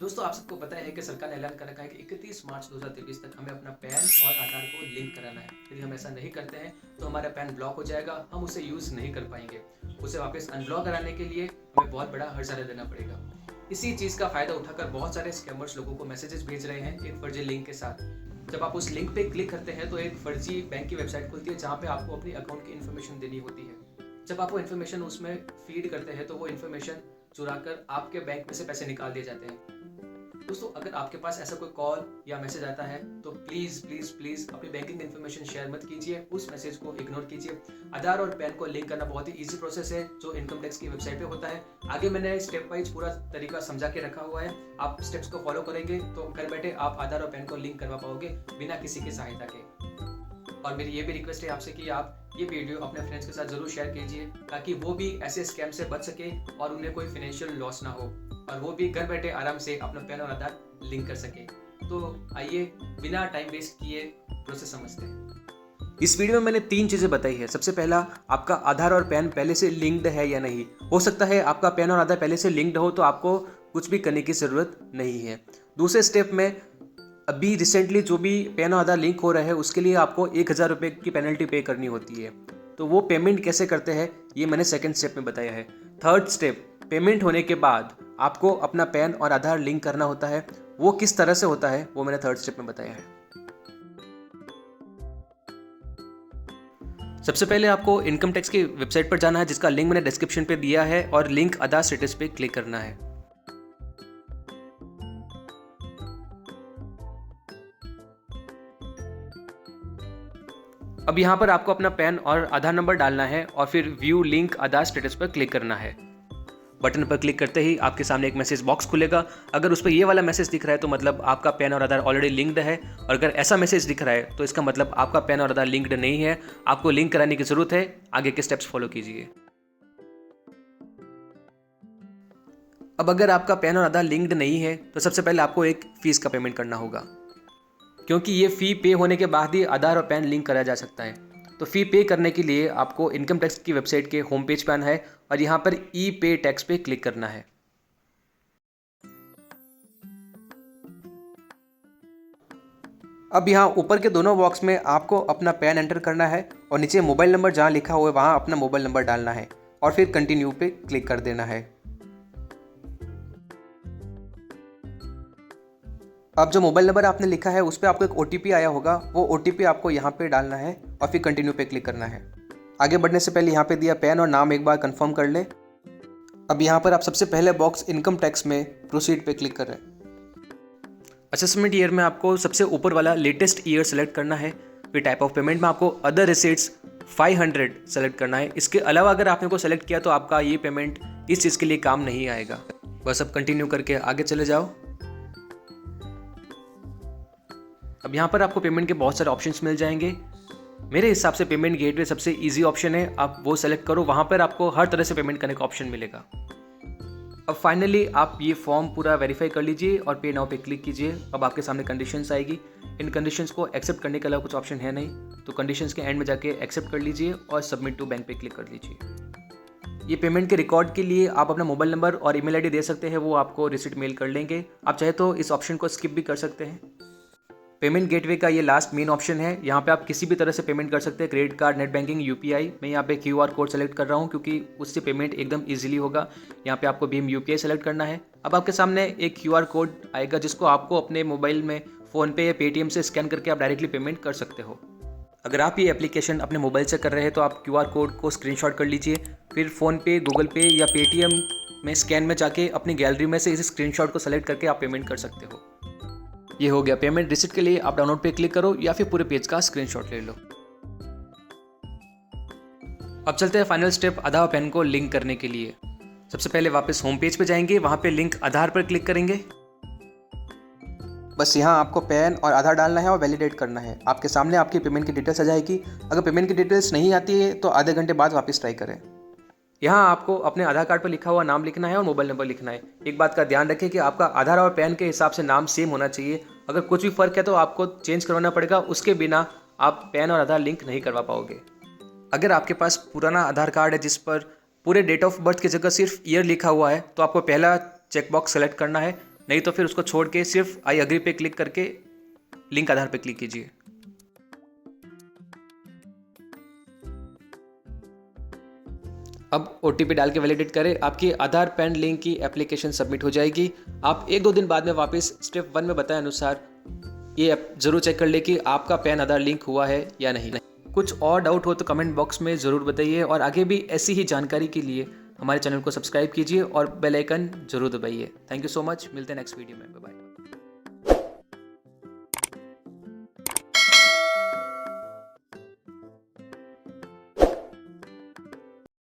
दोस्तों, आप सबको पता है कि सरकार ने ऐलान कर रखा है कि 31 मार्च 2023 तक हमें अपना पैन और आधार को लिंक कराना है। यदि हम ऐसा नहीं करते हैं तो हमारा पैन ब्लॉक हो जाएगा, हम उसे यूज़ नहीं कर पाएंगे। उसे वापस अनब्लॉक कराने के लिए हमें बहुत बड़ा हर्जाना देना पड़ेगा। इसी चीज़ का फ़ायदा उठाकर बहुत सारे स्कैमर्स लोगों को मैसेजेस भेज रहे हैं एक फर्जी लिंक के साथ। जब आप उस लिंक पे क्लिक करते हैं तो एक फर्जी बैंक की वेबसाइट खुलती है जहाँ पे आपको अपनी अकाउंट की इन्फॉर्मेशन देनी होती है। जब आप वो इन्फॉर्मेशन उसमें फीड करते हैं तो वो इन्फॉर्मेशन चुराकर आपके बैंक में से पैसे निकाल दिए जाते हैं। दोस्तों, अगर आपके पास ऐसा कोई कॉल या मैसेज आता है तो प्लीज़ प्लीज़ प्लीज़ अपनी बैंकिंग इन्फॉर्मेशन शेयर मत कीजिए, उस मैसेज को इग्नोर कीजिए। आधार और पैन को लिंक करना बहुत ही इजी प्रोसेस है जो इनकम टैक्स की वेबसाइट पे होता है। आगे मैंने स्टेप वाइज पूरा तरीका समझा के रखा हुआ है। आप स्टेप्स को फॉलो करेंगे तो घर बैठे आप आधार और पैन को लिंक करवा पाओगे बिना किसी की सहायता के। और मेरी ये भी रिक्वेस्ट है आपसे कि आप ये वीडियो अपने फ्रेंड्स के साथ ज़रूर शेयर कीजिए ताकि वो भी ऐसे स्कैम से बच सके और उन्हें कोई फाइनेंशियल लॉस ना हो और वो भी घर बैठे आराम से अपना पैन और आधार लिंक कर सके। तो आइए बिना टाइम वेस्ट किए प्रोसेस समझते हैं। इस वीडियो में मैंने 3 चीज़ें बताई है। सबसे पहला, आपका आधार और पैन पहले से लिंक्ड है या नहीं। हो सकता है आपका पैन और आधार पहले से लिंक्ड हो तो आपको कुछ भी करने की ज़रूरत नहीं है। दूसरे स्टेप में, अभी रिसेंटली जो भी पैन और आधार लिंक हो रहे हैं उसके लिए आपको 1000 रुपये की पेनल्टी पे करनी होती है। तो वो पेमेंट कैसे करते हैं ये मैंने सेकंड स्टेप में बताया है। थर्ड स्टेप, पेमेंट होने के बाद आपको अपना पैन और आधार लिंक करना होता है। वो किस तरह से होता है वो मैंने थर्ड स्टेप में बताया है। सबसे पहले आपको इनकम टैक्स की वेबसाइट पर जाना है जिसका लिंक मैंने डिस्क्रिप्शन पे दिया है और लिंक आधार स्टेटस पे क्लिक करना है। अब यहाँ पर आपको अपना पैन और आधार नंबर डालना है और फिर व्यू लिंक आधार स्टेटस पर क्लिक करना है। बटन पर क्लिक करते ही आपके सामने एक मैसेज बॉक्स खुलेगा। अगर उस पर ये वाला मैसेज दिख रहा है तो मतलब आपका पैन और आधार ऑलरेडी लिंक्ड है, और अगर ऐसा मैसेज दिख रहा है तो इसका मतलब आपका पैन और आधार लिंक्ड नहीं है, आपको लिंक कराने की ज़रूरत है। आगे के स्टेप्स फॉलो कीजिए। अब अगर आपका पैन और आधार लिंक्ड नहीं है तो सबसे पहले आपको एक फ़ीस का पेमेंट करना होगा, क्योंकि ये फ़ी पे होने के बाद ही आधार और पैन लिंक करा जा सकता है। तो फ़ी पे करने के लिए आपको इनकम टैक्स की वेबसाइट के होम पेज पर आना है और यहाँ पर ई पे टैक्स पे क्लिक करना है। अब यहाँ ऊपर के दोनों बॉक्स में आपको अपना पैन एंटर करना है और नीचे मोबाइल नंबर जहाँ लिखा हुआ है वहाँ अपना मोबाइल नंबर डालना है और फिर कंटिन्यू पे क्लिक कर देना है। अब जो मोबाइल नंबर आपने लिखा है उस पर आपको एक OTP आया होगा, वो OTP आपको यहाँ पे डालना है और फिर कंटिन्यू पे क्लिक करना है। आगे बढ़ने से पहले यहाँ पे दिया पैन और नाम एक बार कंफर्म कर ले। अब यहाँ पर आप सबसे पहले बॉक्स इनकम टैक्स में प्रोसीड पे क्लिक करें। असेसमेंट ईयर में आपको सबसे ऊपर वाला लेटेस्ट ईयर सेलेक्ट करना है। फिर टाइप ऑफ पेमेंट में आपको अदर रिसीट्स 500 सेलेक्ट करना है। इसके अलावा अगर आपने को सेलेक्ट किया तो आपका ये पेमेंट इस चीज़ के लिए काम नहीं आएगा। बस अब कंटिन्यू करके आगे चले जाओ। अब यहाँ पर आपको पेमेंट के बहुत सारे ऑप्शंस मिल जाएंगे। मेरे हिसाब से पेमेंट गेटवे सबसे इजी ऑप्शन है, आप वो सेलेक्ट करो। वहाँ पर आपको हर तरह से पेमेंट करने का ऑप्शन मिलेगा। अब फाइनली आप ये फॉर्म पूरा वेरीफाई कर लीजिए और पे नाउ पे क्लिक कीजिए। अब आपके सामने कंडीशंस आएगी। इन कंडीशंस को एक्सेप्ट करने के अलावा कुछ ऑप्शन है नहीं, तो कंडीशंस के एंड में जाके एक्सेप्ट कर लीजिए और सबमिट टू बैंक पे क्लिक कर लीजिए। ये पेमेंट के रिकॉर्ड के लिए आप अपना मोबाइल नंबर और ईमेल आईडी दे सकते हैं, वो आपको रिसीट मेल कर लेंगे। आप चाहे तो इस ऑप्शन को स्किप भी कर सकते हैं। पेमेंट गेटवे का ये लास्ट मेन ऑप्शन है। यहाँ पे आप किसी भी तरह से पेमेंट कर सकते हैं, credit card, net banking, UPI। मैं यहाँ पे QR कोड सेलेक्ट कर रहा हूँ क्योंकि उससे पेमेंट एकदम इजीली होगा। यहाँ पे आपको भीम UPI सेलेक्ट करना है। अब आपके सामने एक QR कोड आएगा जिसको आपको अपने मोबाइल में फ़ोनपे या पेटीएम से स्कैन करके आप डायरेक्टली पेमेंट कर सकते हो। अगर आप ये एप्लीकेशन अपने मोबाइल से कर रहे हैं तो आप QR कोड को स्क्रीनशॉट कर लीजिए। फिर फ़ोनपे, गूगल पे या पेटीएम में स्कैन में जाके अपनी गैलरी में से इस स्क्रीनशॉट को सेलेक्ट करके आप पेमेंट कर सकते हो। ये हो गया पेमेंट। रिसिप्ट के लिए आप डाउनलोड पे क्लिक करो या फिर पूरे पेज का स्क्रीनशॉट ले लो। अब चलते हैं फाइनल स्टेप, आधार और पैन को लिंक करने के लिए। सबसे पहले वापस होम पेज पे जाएंगे, वहां पे लिंक आधार पर क्लिक करेंगे। बस यहाँ आपको पैन और आधार डालना है और वैलिडेट करना है। आपके सामने आपकी पेमेंट की डिटेल्स आ जाएगी। अगर पेमेंट की डिटेल्स नहीं आती है तो आधे घंटे बाद वापस ट्राई करें। यहाँ आपको अपने आधार कार्ड पर लिखा हुआ नाम लिखना है और मोबाइल नंबर लिखना है। एक बात का ध्यान रखें कि आपका आधार और पैन के हिसाब से नाम सेम होना चाहिए। अगर कुछ भी फ़र्क है तो आपको चेंज करवाना पड़ेगा, उसके बिना आप पैन और आधार लिंक नहीं करवा पाओगे। अगर आपके पास पुराना आधार कार्ड है जिस पर पूरे डेट ऑफ बर्थ की जगह सिर्फ ईयर लिखा हुआ है तो आपको पहला चेकबॉक्स सेलेक्ट करना है नहीं तो फिर उसको छोड़ के सिर्फ आई अग्री पे क्लिक करके लिंक आधार पे क्लिक कीजिए। अब OTP डाल के वैलिडेट करें, आपकी आधार पैन लिंक की एप्लीकेशन सबमिट हो जाएगी। आप 1-2 दिन बाद में वापस स्टेप 1 में बताए अनुसार ये ज़रूर चेक कर ले कि आपका पैन आधार लिंक हुआ है या नहीं। कुछ और डाउट हो तो कमेंट बॉक्स में ज़रूर बताइए और आगे भी ऐसी ही जानकारी के लिए हमारे चैनल को सब्सक्राइब कीजिए और बेल आइकन जरूर दबाइए। थैंक यू सो मच, मिलते हैं नेक्स्ट वीडियो में, बाय बाय।